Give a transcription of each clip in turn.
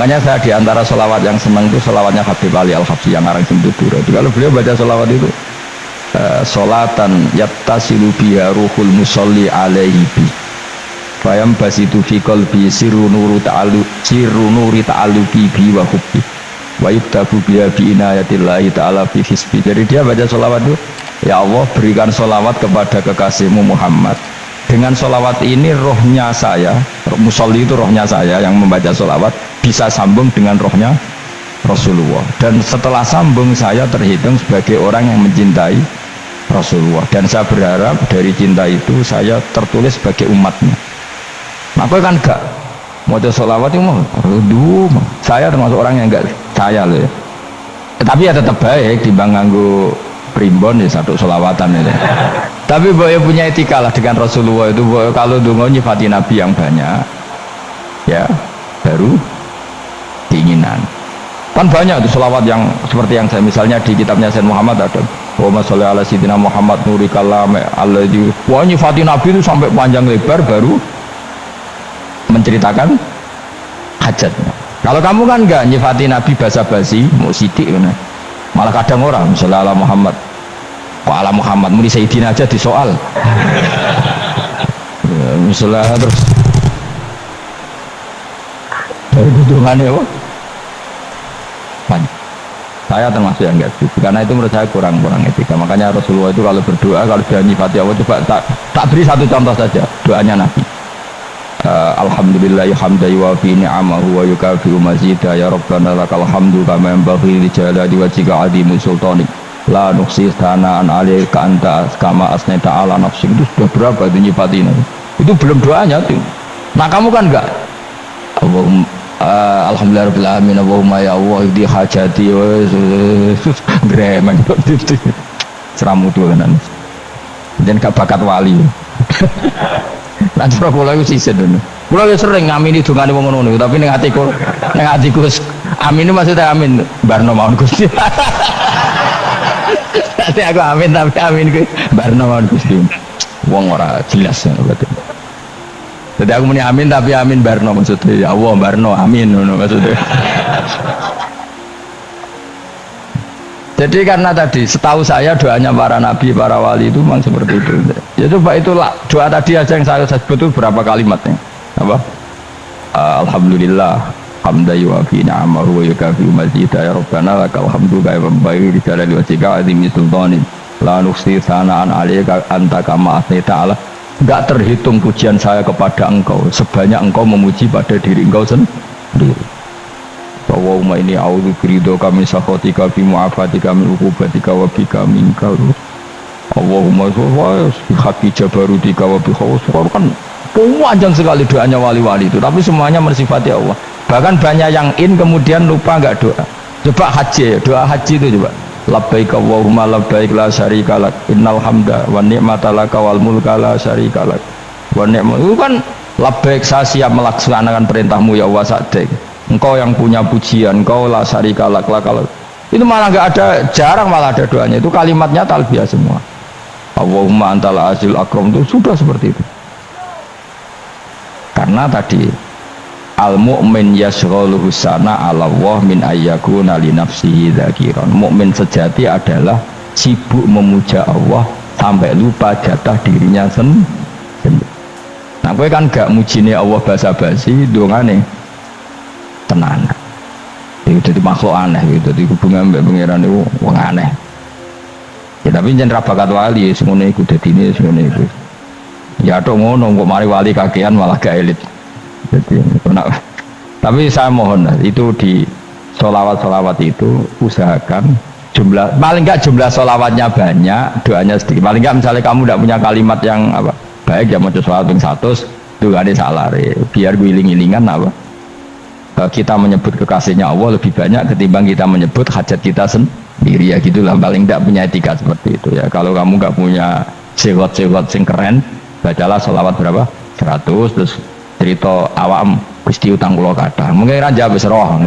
Makanya saya diantara sholawat yang senang itu sholawatnya Habib Ali Al-Habsyi yang ngarang Simtudura. Kalau beliau baca sholawat itu sholatan yattasilu biha ruhul musolli alaihi bi fayam basitu fi qalbi sirru nuri ta'alluqi bi wa hubbi wa yuktabu biha bi inayatillahi ta'ala fi hisbi. Jadi dia baca sholawat itu, ya Allah berikan sholawat kepada kekasihmu Muhammad. Dengan sholawat ini rohnya saya, musolli itu rohnya saya yang membaca sholawat, bisa sambung dengan rohnya Rasulullah. Dan setelah sambung saya terhitung sebagai orang yang mencintai Rasulullah. Dan saya berharap dari cinta itu saya tertulis sebagai umatnya. Nah aku kan enggak mau sholawat itu mau, saya termasuk orang yang enggak saya loh ya. Tapi ya tetap baik dibanding nganggo primbon ya satu sholawatan ya. Tapi boleh punya etika lah dengan Rasulullah itu. Kalau dungo nyifati Nabi yang banyak ya baru keinginan. Kan banyak itu sholawat yang seperti yang saya misalnya di kitabnya Sayyid Muhammad ada Allahumma sholli ala sayyidina Muhammad nuri kalam alladzi. Wah nyifati Nabi itu sampai panjang lebar baru menceritakan hajatnya. Kalau kamu kan enggak nyifati Nabi basa-basi mau sidik kan. Malah kadang orang misalnya ala Muhammad kok ala Muhammad muni Sayyidina aja di soal misalnya terus hubungannya apa? Saya termasuk yang enggak setuju karena itu menurut saya kurang etika. Makanya Rasulullah itu kalau berdoa, kalau dia nyifati Allah, coba tak beri satu contoh saja doanya Nabi. Alhamdulillah hamdan yuwafi ni'amahu wa yukafi'u mazidah ya Rabbana lakal hamdu kama yanbaghi li jalali wajhika 'azimi sultanik la nuqsi sana'an 'alaika anta kama asnaita 'ala nafsik. Itu sudah berapa itu nyifatin itu belum doanya tuh. Nah kamu kan enggak Allahumma alhamdulillah rabbil alamin Allahumma ya Allah di hajati gremeng seramu tuh kan dan gak bakat wali. Nanti kalau itu sih dulu. Kalau sering ngamin itu nggak ada ngomong tapi neng hatiku amin itu maksudnya amin barno mawon Gusti. Nanti aku amin tapi amin ku barno mawon Gusti. Wong ora jelas ya berarti. Jadi aku muni amin tapi amin barno maksudnya ya Allah barno amin maksudnya. Jadi karena tadi setahu saya doanya para nabi, para wali itu memang seperti itu. Ya coba itulah doa tadi aja yang saya sebut itu berapa kalimatnya? Apa? Alhamdulillah hamdan yuwafi ni'amahu wa yukafi'u mazidah ya Rabbana lakal hamdu kama yanbaghi li jalali wajhika 'azimi sultanik la nuqsi sana'an 'alaika anta kama asnaita 'ala. Enggak terhitung pujian saya kepada engkau sebanyak engkau memuji pada diri engkau sendiri. Allahumma inni a'udzu biridhoka min sakhatika fi mu'afatika min uqubatika wa bika minka. Allahumma sholli bi haqqi jabarutika wa bi khawsika. Kan panjang sekali doanya wali-wali itu, tapi semuanya mensifati Allah. Bahkan banyak yang kemudian lupa enggak doa. Coba haji, doa haji itu coba. Labbaik Allahumma labbaik la syarika lak innal hamda wa ni'mata laka wal mulka la syarika lak wa ni'mat. Itu kan labbaik saya siap melaksanakan perintahmu ya Allah sa'dik. Engkau yang punya pujian, engkau la syarika lak lakal. Itu malah enggak ada, jarang malah ada doanya. Itu kalimatnya talbiyah semua. Allahumma antal azil akram itu sudah seperti itu. Karena tadi al mu'min yashghaluhu sana 'ala Allah min ayyakuna li nafsihi dzakiran. Mukmin sejati adalah sibuk memuja Allah sampai lupa jatah dirinya sendiri. Nah, kowe kan gak mujine Allah basa-basi, dongane tenan. Itu jadi makhluk aneh gitu, jadi hubungan mbak pangeran itu wong aneh. Ya tapi jangan bakat wali, semuanya ikut ini, semuanya itu. Ya dong ngono, kok mari wali kakean malah gak elit. Jadi, tapi saya mohon itu di sholawat itu usahakan jumlah, paling enggak jumlah sholawatnya banyak, doanya sedikit. Paling enggak misalnya kamu tidak punya kalimat yang apa baik ya mau sholawat yang 100 itu gak ada salah, biar guling-gilingan apa. Kita menyebut kekasihnya Allah lebih banyak ketimbang kita menyebut hajat kita sendiri ya gitulah, paling tidak punya etika seperti itu ya. Kalau kamu nggak punya sewot-sewot sing keren, bacalah sholawat berapa 100 terus cerita awam Gusti utang kula kathah mungkin raja wis roh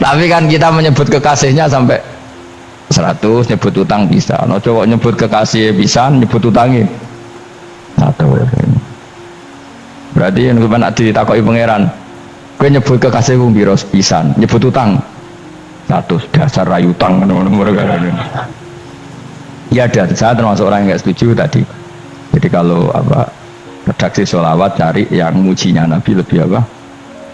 tapi kan kita menyebut kekasihnya sampai 100, nyebut utang bisa, no cowok nyebut kekasih bisa, nyebut utangnya satu. Berarti yang sampean nak ditakoki pangeran, kowe nyebut kekasihku piro pisan, nyebut utang 100 dasar rayu utang ngono-ngono. Ya ada, saya termasuk orang yang nggak setuju tadi. Jadi kalau apa redaksi sholawat cari yang mujinya Nabi lebih apa?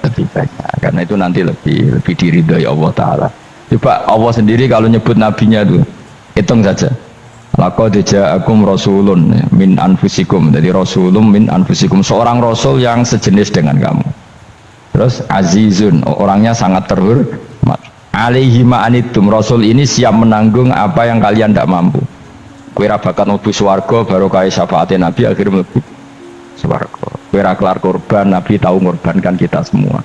Lebih banyak. Karena itu nanti lebih diridhoi Allah Taala. Coba Allah sendiri kalau nyebut nabinya itu hitung saja. Laqad ja'akum rasulun min anfusikum. Jadi rasulun min anfusikum, seorang rasul yang sejenis dengan kamu. Terus azizun, orangnya sangat terhormat. Alaihi ma'anitum, rasul ini siap menanggung apa yang kalian tidak mampu. Kowe ra bakat mlebu swarga baru kaya syafaate Nabi akhirnya mlebu swarga. Kowe ra kelar korban, Nabi tahu mengorbankan kita semua.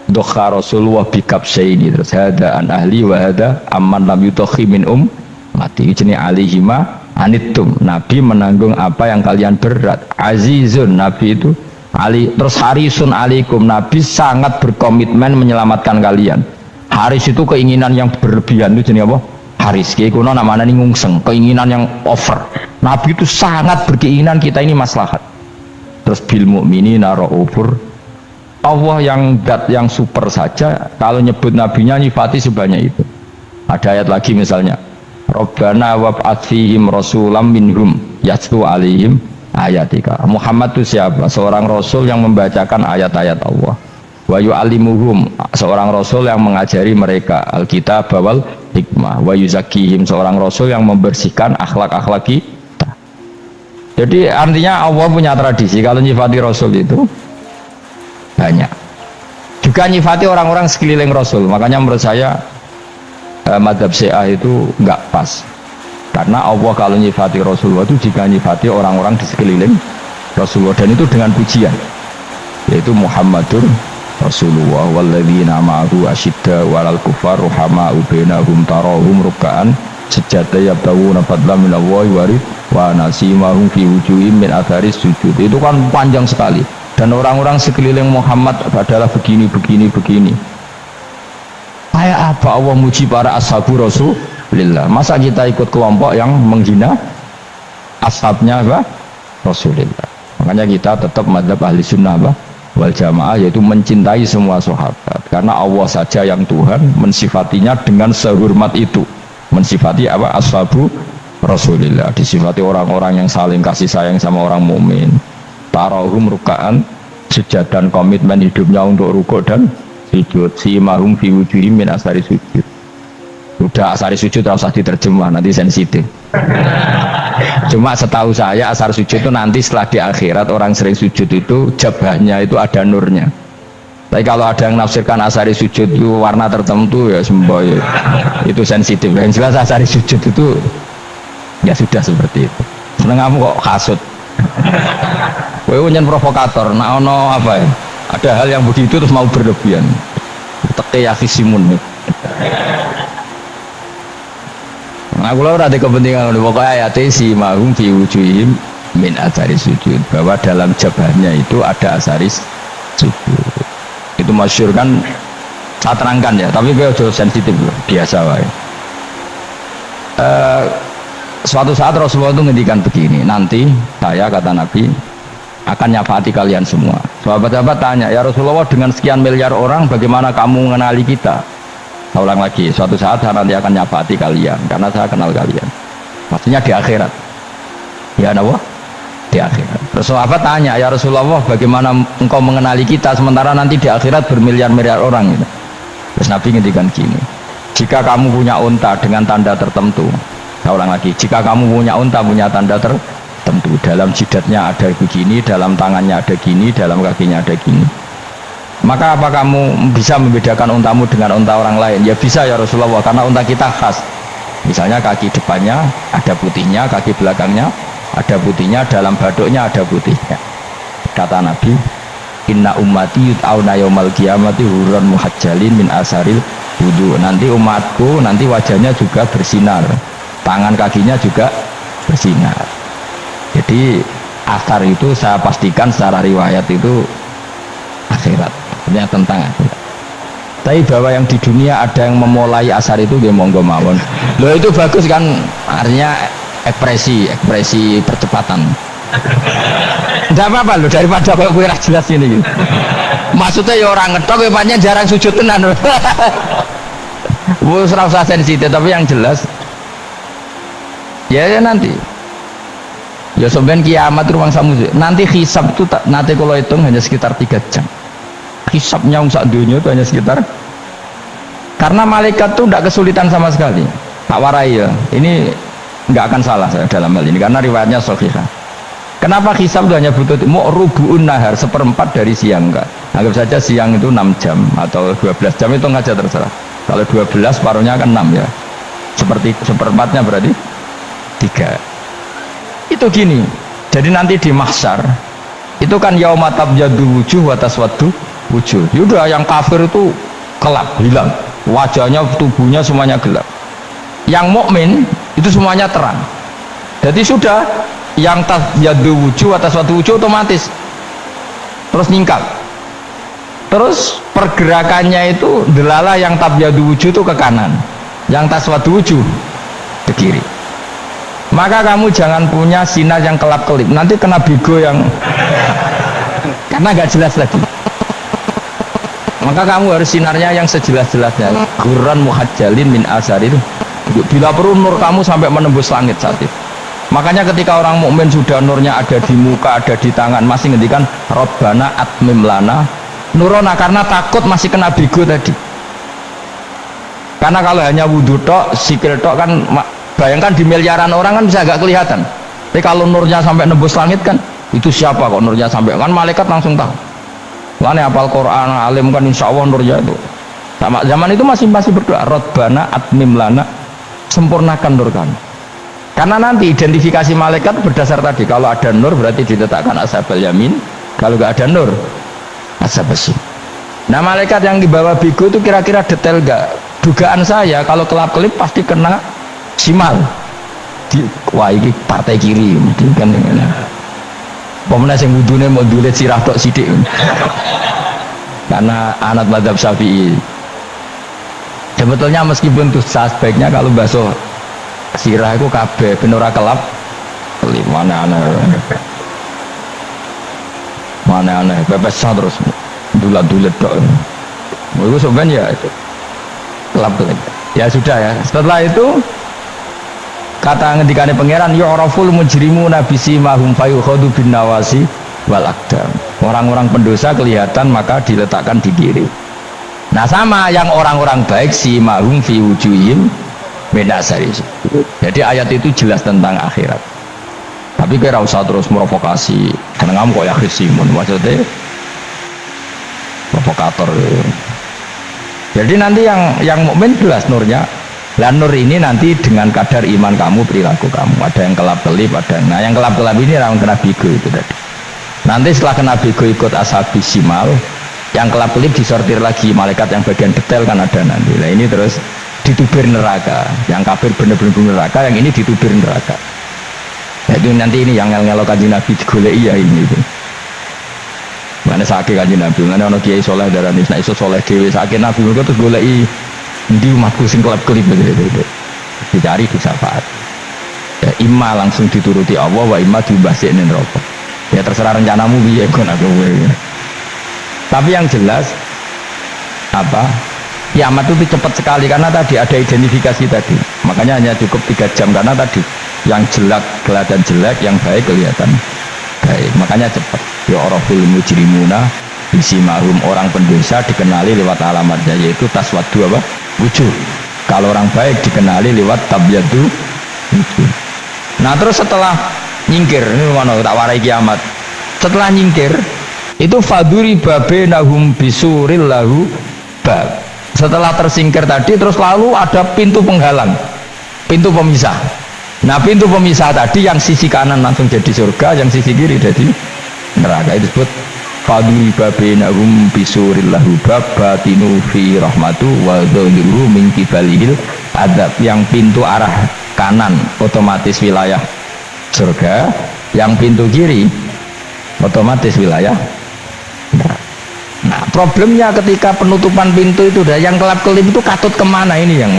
Dokha Rasulullah bikab ini terus hada an ahli wa hada amman lam yudokhi min mati jenis alihima anittum, Nabi menanggung apa yang kalian berat. Azizun, Nabi itu ali, terus harisun alaikum, Nabi sangat berkomitmen menyelamatkan kalian. Haris itu keinginan yang berlebihan, itu jenis apa? Haris, kayak kuno namanya ini ngungseng, keinginan yang over. Nabi itu sangat berkeinginan kita ini maslahat. Terus bil mu'minina ra'ufur, Allah yang dat yang super saja kalau nyebut nabinya nyifati sebanyak itu. Ada ayat lagi misalnya, Rabbana wab'ats fihim rasulam minhum yatlu alaihim ayatika. Muhammad itu siapa? Seorang rasul yang membacakan ayat-ayat Allah. Wa yu'allimuhum, seorang rasul yang mengajari mereka alkitab wal hikmah. Wa yuzakkihim, seorang rasul yang membersihkan akhlak-akhlak kita. Jadi artinya Allah punya tradisi kalau nyifati rasul itu banyak. Juga nyifati orang-orang sekeliling Rasul. Makanya menurut saya madhab Syiah itu enggak pas. Karena Allah kalau nyifati Rasulullah itu jika nyifati orang-orang di sekeliling Rasulullah, dan itu dengan pujian. Yaitu Muhammadur Rasulullah walladzina ma'ahu asyidda walal kufar ruhama'u bainahum tarahum ruk'an sejada yabtawuna fadlan minallahi wa nasimahum fi wujuhim min atharis sujud. Itu kan panjang sekali. Dan orang-orang sekeliling Muhammad adalah begini. Kayak apa Allah muji para ashabu Rasulillah? Masa kita ikut kelompok yang menghina ashabnya apa? Rasulillah. Makanya kita tetap madzhab ahli sunnah apa? Wal jamaah, yaitu mencintai semua sahabat. Karena Allah saja yang Tuhan mensifatinya dengan sehormat itu. Mensifati apa? Ashabu Rasulillah. Disifati orang-orang yang saling kasih sayang sama orang mukmin. Tarahum rukaan, sujud dan komitmen hidupnya untuk rukuk dan sujud. Simahum fi wujuhim min asari sujud. Udah asari sujud harus diterjemah, nanti sensitif. Cuma setahu saya asar sujud itu nanti setelah di akhirat orang sering sujud itu jabahnya itu ada nurnya. Tapi kalau ada yang nafsirkan asari sujud itu warna tertentu ya semboy, itu sensitif. Yang jelas asari sujud itu ya sudah seperti itu. Seneng kamu kok kasut. Kowe nyen provokator, nah ono apa ya? Ada hal yang begitu terus mau berlebihan. Teke yakisimun. Nah, kalau ada kepentingan pokoknya ayat si mahum fi wujuhim min asaris sujud, bahwa dalam jabahnya itu ada asaris sujud. Itu masyhur kan, saya terangkan ya, tapi gue udah sensitif loh, biasa wae. Suatu saat Rasulullah itu ngendikan begini, nanti saya kata Nabi akan nyafaati kalian semua. Sahabat-sahabat tanya, ya Rasulullah dengan sekian miliar orang bagaimana kamu mengenali kita? Saya ulang lagi, suatu saat saya nanti akan nyafaati kalian karena saya kenal kalian. Maksudnya di akhirat. Ya Allah, di akhirat. Terus sahabat tanya, ya Rasulullah bagaimana engkau mengenali kita sementara nanti di akhirat bermiliar-miliar orang gitu. Terus Nabi ngendikan gini, jika kamu punya unta dengan tanda tertentu, saya ulang lagi, jika kamu punya unta punya tanda tertentu, dalam jidatnya ada begini, dalam tangannya ada gini, dalam kakinya ada gini, maka apa kamu bisa membedakan untamu dengan unta orang lain? Ya bisa ya Rasulullah, karena unta kita khas. Misalnya kaki depannya ada putihnya, kaki belakangnya ada putihnya, dalam baduknya ada putihnya. Kata Nabi, inna ummati yut'auna yaumal qiyamati hurran muhajjalin min asaril wudu. Nanti umatku nanti wajahnya juga bersinar, tangan kakinya juga bersinar. Jadi asar itu saya pastikan secara riwayat itu akhirat, artinya tentang akhirat. Tapi bahwa yang di dunia ada yang memulai asar itu dia monggo mawon. Loh itu bagus kan, artinya ekspresi percepatan. Tidak apa-apa loh, daripada kalau gue jelas ini. Maksudnya ya orang ngetok, ya banyak jarang sujud tenan. Wes ora usah sensitif, tapi yang jelas ya nanti. Ya sebenarnya kiamat ruang samu. Nanti hisab itu nanti kalau hitung hanya sekitar 3 jam. Hisabnya sak dunia itu hanya sekitar, karena malaikat itu tidak kesulitan sama sekali. Tak warai ya. Ini nggak akan salah saya dalam hal ini karena riwayatnya sahihah. Kenapa hisab itu hanya butuh mau rubu'un nahar, seperempat dari siang enggak. Anggap saja siang itu 6 jam atau 12 jam itu aja terserah. Kalau 12 paruhnya kan 6 ya. Seperti seperempatnya berarti 3. Itu gini. Jadi nanti di mahsyar itu kan yauma tabyaddu wujuh wa taswaddu wujuh. Yaudah yang kafir itu gelap, hilang. Wajahnya, tubuhnya semuanya gelap. Yang mukmin itu semuanya terang. Jadi sudah yang tabyaddu wujuh atas suatu wujuh otomatis terus nyingkap. Terus pergerakannya itu delala yang tabyaddu wujuh itu ke kanan, yang taswaddu wujuh ke kiri. Maka kamu jangan punya sinar yang kelap-kelip, nanti kena bigo yang karena nggak jelas lagi. Maka kamu harus sinarnya yang sejelas-jelasnya. Ghurran muhajjalin min asar itu. Bila perlu nur kamu sampai menembus langit saat itu. Makanya ketika orang mukmin sudah nurnya ada di muka, ada di tangan, masih ngendikan Rabbana atmim lana nurona, karena takut masih kena bigo tadi. Karena kalau hanya wudhu tok, sikil tok kan, bayangkan di miliaran orang kan bisa agak kelihatan. Tapi kalau nurnya sampai nembus langit kan, itu siapa kok nurnya sampai, kan malaikat langsung tahu. Lane hafal Quran, alim kan insya Allah nurnya itu. Sama zaman itu masih berdoa, Rabbana atmim lana, sempurnakan nur kami. Karena nanti identifikasi malaikat berdasar tadi, kalau ada nur berarti diletakkan ashabal yamin, kalau nggak ada nur ashabas. Nah malaikat yang dibawa bigo itu kira-kira detail nggak? Dugaan saya kalau kelap-kelip pasti kena simal. Wah ini partai kiri, mungkin kan ini. Pemenang yang wudhunya mau dulit sirah tok sidik. Karena anak mazhab Syafi'i. Sebetulnya meskipun itu sebaiknya kalau basuh sirah itu kabeh penora kelap mana aneh pepesah terus dulat-dulat tok. Itu sebenarnya ya itu kelap ya sudah ya. Setelah itu kata ngendikane pangeran yu'raful mujrimuna bisimahum fayukhadu bin nawasi wal aqdam. Orang-orang pendosa kelihatan maka diletakkan di kiri. Nah sama yang orang-orang baik simahum fi wujuhim menasari. Jadi ayat itu jelas tentang akhirat. Tapi kira usah terus merovokasi. Karena kamu kok ya Simun maksudnya provokator. Jadi nanti yang mukmin jelas nurnya. Lah nur ini nanti dengan kadar iman kamu, perilaku kamu. Ada yang kelap-kelip, ada. Nah yang kelap-kelip ini orang kena bigo itu tadi. Nanti setelah kena bigo ikut ashabi simal, yang kelap-kelip disortir lagi malaikat yang bagian detail kan ada nanti. Nah ini terus ditubir neraka. Yang kafir bener-bener neraka, yang ini ditubir neraka. Jadi nanti ini yang ngel-ngelo kanjeng Nabi digoleki ya ini itu. Mana sakit kanjeng Nabi, mana ono kiai soleh darani nek iso soleh dhewe sakit Nabi mergo terus goleki di umatku sing kelap-kelip gitu. Dicari di syafaat. Ya imma langsung dituruti Allah wa imma diubahsikne neraka. Ya terserah rencanamu piye kon aku. Tapi yang jelas apa? Kiamat itu cepat sekali karena tadi ada identifikasi tadi. Makanya hanya cukup 3 jam karena tadi yang jelek kelihatan jelek, yang baik kelihatan baik. Makanya cepat. Ya oraful mujrimuna bisimahum, orang pendosa dikenali lewat alamatnya yaitu taswaddu apa? Wujuh. Kalau orang baik dikenali lewat tabyaddu wujuh. Nah terus setelah nyingkir, ini mana tak warai kiamat. Setelah nyingkir itu faduri babenahum bisuril lahu bab. Setelah tersingkir tadi terus lalu ada pintu penghalang, pintu pemisah. Nah pintu pemisah tadi yang sisi kanan langsung jadi surga, yang sisi kiri jadi neraka. Itu disebut faduri babenahum bisuril lahu bab batinu fi rahmatu wa dhahiru min kibalihil adab. Yang pintu arah kanan otomatis wilayah surga, yang pintu kiri otomatis wilayah. Nah problemnya ketika penutupan pintu itu yang kelap-kelip itu katut kemana ini yang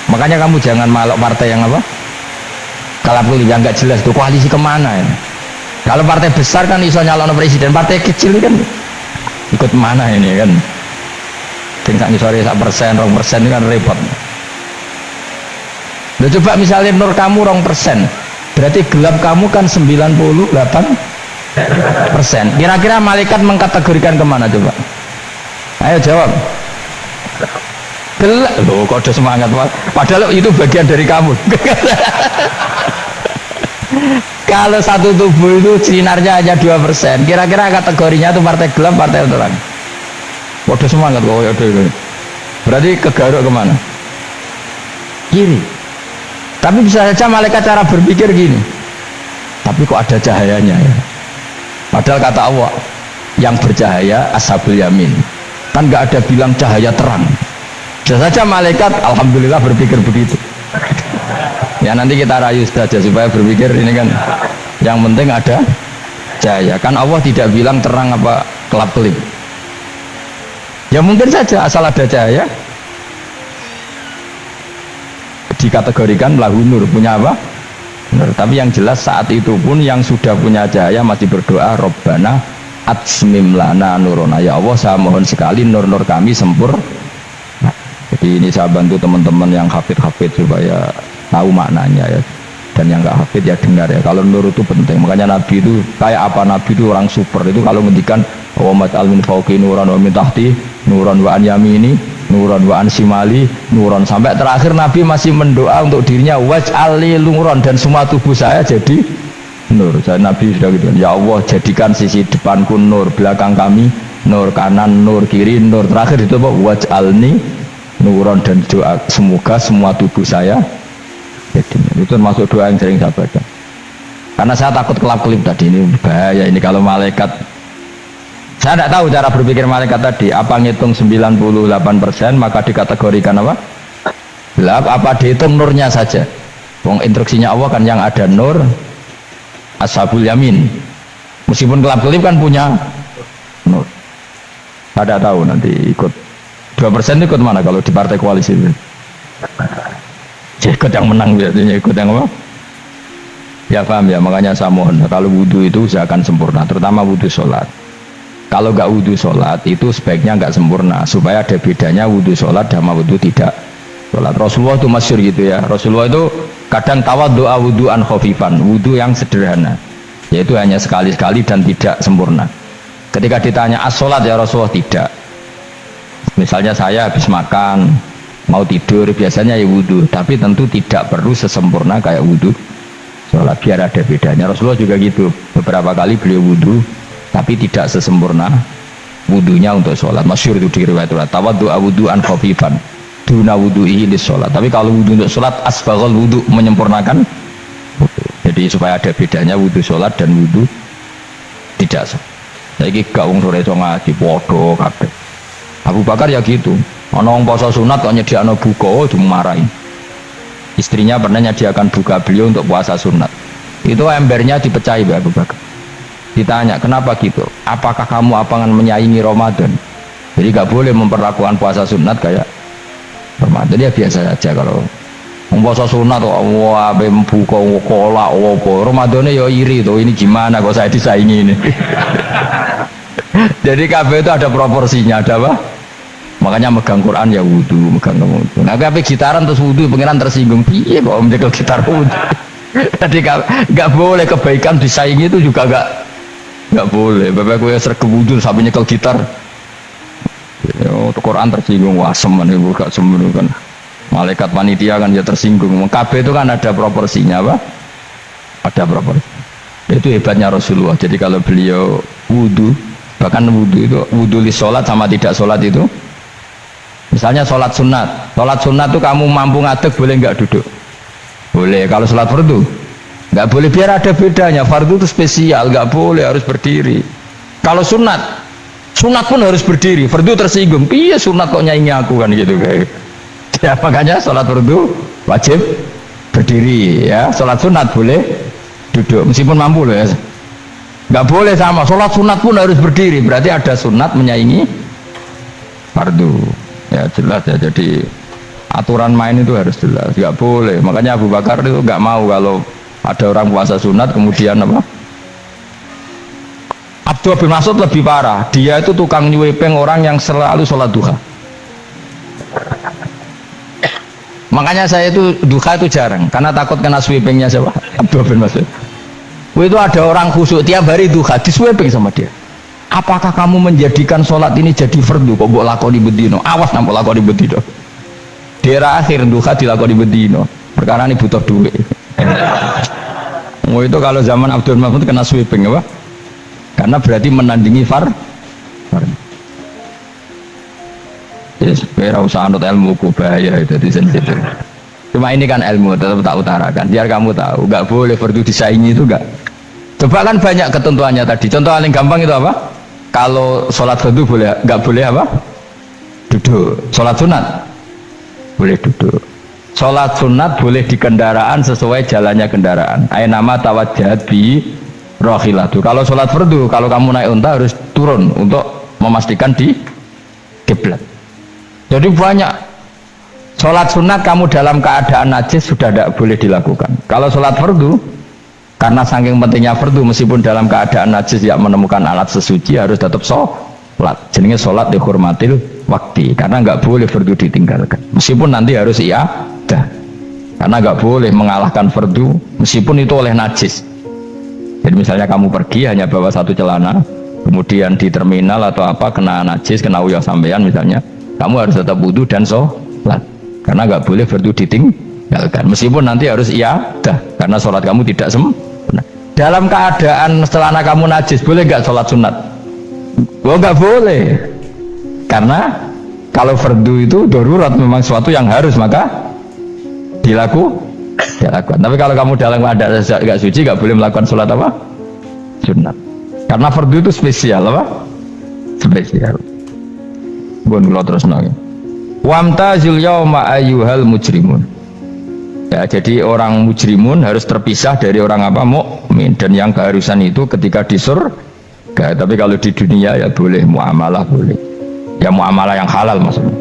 makanya kamu jangan malok partai yang apa kelap-kelip yang nggak jelas itu koalisi kemana ya. Kalau partai besar kan iso nyalon presiden, partai kecil kan ikut mana ini kan? Tingkat sore 1%, 2% kan repot. Nah, coba misalnya nur kamu 2%, berarti gelap kamu kan 98%. Kira-kira malaikat mengkategorikan kemana coba? Ayo jawab. Gelap loh, kode semangat padahal itu bagian dari kamu. Kalau satu tubuh itu sinarnya hanya 2%, kira-kira kategorinya itu partai gelap, partai terang. Kode semangat kok ya itu. Berarti kegaruk kemana? Kiri. Tapi bisa saja malaikat cara berpikir gini, tapi kok ada cahayanya ya? Padahal kata Allah yang bercahaya ashabul yamin, kan nggak ada bilang cahaya terang. Bisa saja malaikat alhamdulillah berpikir begitu. Ya nanti kita rayu saja supaya berpikir ini kan yang penting ada cahaya. Kan Allah tidak bilang terang apa kelap-kelip. Ya mungkin saja asal ada cahaya dikategorikan lahu nur, punya apa? Nur. Tapi yang jelas saat itu pun yang sudah punya cahaya masih berdoa Rabbana atsmim lana nurona, ya Allah saya mohon sekali nur-nur kami sempurna. Jadi ini saya bantu teman-teman yang hafid-hafid supaya tahu maknanya ya, dan yang nggak hafid ya dengar ya. Kalau nur itu penting, makanya Nabi itu kayak apa? Nabi itu orang super itu kalau ngendikan wa mat'al min fauqi nuran wa min tahti nuran wa an yamini nuran wa an simali nuran, sampai terakhir Nabi masih mendoa untuk dirinya waj'ali nuran, dan semua tubuh saya jadi nur. Saya Nabi sudah gitu, ya Allah jadikan sisi depanku nur, belakang kami nur, kanan nur, kiri nur, terakhir itu apa? Waj'alni nuran, dan doa semoga semua tubuh saya jadi nur. Itu termasuk doa yang sering saya baca karena saya takut kelap-kelip tadi. Ini bahaya ini kalau malaikat. Saya tidak tahu cara berpikir malaikat tadi, apa ngitung 98% maka dikategorikan apa? Gelap, apa dihitung nurnya saja? Wong instruksinya Allah kan yang ada nur ashabul yamin, meskipun kelap-kelip kan punya nur. Saya tidak tahu nanti ikut 2% ikut mana kalau di partai koalisi itu? Ikut yang menang biasanya, ikut yang apa? Ya paham ya, makanya saya mohon kalau wudhu itu usahakan sempurna, terutama wudhu sholat. Kalau nggak wudhu sholat itu sebaiknya nggak sempurna, supaya ada bedanya wudhu sholat sama wudhu tidak sholat. Rasulullah itu masyhur gitu ya, Rasulullah itu kadang tawaddu'a wudhu'an khafifan, wudhu yang sederhana, yaitu hanya sekali-sekali dan tidak sempurna. Ketika ditanya as-sholat ya Rasulullah, tidak. Misalnya saya habis makan mau tidur biasanya ya wudhu, tapi tentu tidak perlu sesempurna kayak wudhu sholat, biar ada bedanya. Rasulullah juga gitu, beberapa kali beliau wudhu tapi tidak sesempurna wudhunya untuk sholat. Masyhur itu di riwayat tawaddu'a wudhu'an khafifan duna wudhu'ihi lis sholat. Tapi kalau wudhu untuk sholat asbaghal wudhu, menyempurnakan wudhu. Jadi supaya ada bedanya wudhu sholat dan wudhu tidak sholat. Saiki gak wong sore iso ngaji padha kabeh. Abu Bakar ya gitu, ana wong poso sunat kok nyediakno buka dimarahi. Istrinya pernah nyediakan buka beliau untuk puasa sunat, itu embernya dipecahi Abu Bakar. Ditanya kenapa gitu, apakah kamu akan menyaingi Ramadan? Jadi gak boleh memperlakukan puasa sunat kayak Ramadan. Ya biasa saja kalau puasa sunat wah abe buka kolak opo, Ramadannya ya iri tuh, ini gimana kok saya disaingi ini. Jadi kabeh itu ada proporsinya, ada apa? Makanya megang Quran ya wudhu, megang wudhu. Nah kabeh gitaran terus wudhu, pengiran tersinggung, piye kok menjaga gitar wudhu. Jadi gak boleh kebaikan disaingi, itu juga gak boleh. Bapak gue serke wudhu sampai nyekel gitar. Quran tersinggung, wah semen itu gak semen kan. Malaikat panitia kan ya tersinggung. Kabeh itu kan ada proporsinya, apa? Ada proporsi. Itu hebatnya Rasulullah. Jadi kalau beliau wudhu, bahkan wudhu itu wudhu li sholat sama tidak sholat itu, misalnya sholat sunat itu kamu mampu ngadeg boleh nggak duduk? Boleh. Kalau sholat fardu nggak boleh, biar ada bedanya. Fardu itu spesial, nggak boleh, harus berdiri. Kalau sunat pun harus berdiri. Fardu tersinggung, iya sunat kok nyaingi aku kan gitu kayak. Ya makanya sholat fardu wajib berdiri ya, sholat sunat boleh duduk meskipun mampu loh ya. Nggak boleh sama, sholat sunat pun harus berdiri, berarti ada sunat menyaingi fardu ya, jelas ya. Jadi aturan main itu harus jelas, nggak boleh. Makanya Abu Bakar itu nggak mau kalau ada orang puasa sunat kemudian apa Abdullah bin Mas'ud lebih parah, dia itu tukang nyuwepeng orang yang selalu sholat duha. Makanya saya itu duha itu jarang, karena takut kena sweepingnya siapa? Abdullah bin Mas'ud. Itu ada orang khusyuk tiap hari duha, di sweeping sama dia. Apakah kamu menjadikan sholat ini jadi fardu? Kok mbok lakoni bedino? Awas nak mbok lakoni bedino. Di era akhir duha dilakoni bedino, perkara ini butuh duit. Itu kalau zaman Abdullah bin Mas'ud kena sweeping apa? Karena berarti menandingi far. Yes, kira usah anut ilmu ku bahaya itu di sensitif. Cuma ini kan ilmu tetap tak utarakan. Biar kamu tahu, nggak boleh fardu disaingi itu nggak. Coba kan banyak ketentuannya tadi. Contoh paling gampang itu apa? Kalau sholat fardu boleh, nggak boleh apa? Duduk. Sholat sunat boleh duduk. Sholat sunat boleh di kendaraan sesuai jalannya kendaraan. Nama tawajjahat bi rohilatu. Kalau sholat fardu, kalau kamu naik unta harus turun untuk memastikan di kiblat. Jadi banyak sholat sunat kamu dalam keadaan najis sudah tidak boleh dilakukan. Kalau sholat fardu, karena saking pentingnya fardu, meskipun dalam keadaan najis tidak menemukan alat sesuci harus tetap sholat. Jadinya sholat dihormatil waktu, karena nggak boleh fardu ditinggalkan. Meskipun nanti harus iyadah, karena nggak boleh mengalahkan fardu meskipun itu oleh najis. Jadi misalnya kamu pergi hanya bawa satu celana, kemudian di terminal atau apa kena najis, kena uyah sampean misalnya, kamu harus tetap wudu dan sholat, karena nggak boleh fardu ditinggalkan. Meskipun nanti harus iyadah, karena sholat kamu tidak sempurna. Dalam keadaan celana kamu najis, boleh nggak sholat sunat? Oh nggak boleh, karena kalau fardu itu darurat, memang suatu yang harus maka dilakukan. Tapi kalau kamu dalam keadaan nggak suci, nggak boleh melakukan sholat apa? Sunat. Karena fardu itu spesial apa? Spesial. Bon kula terus nang. Wamtazil yauma ayyuhal mujrimun. Ya, jadi orang mujrimun harus terpisah dari orang apa? Mukmin. Dan yang keharusan itu ketika di surga. Tapi kalau di dunia ya boleh muamalah boleh. Ya muamalah yang halal maksudnya.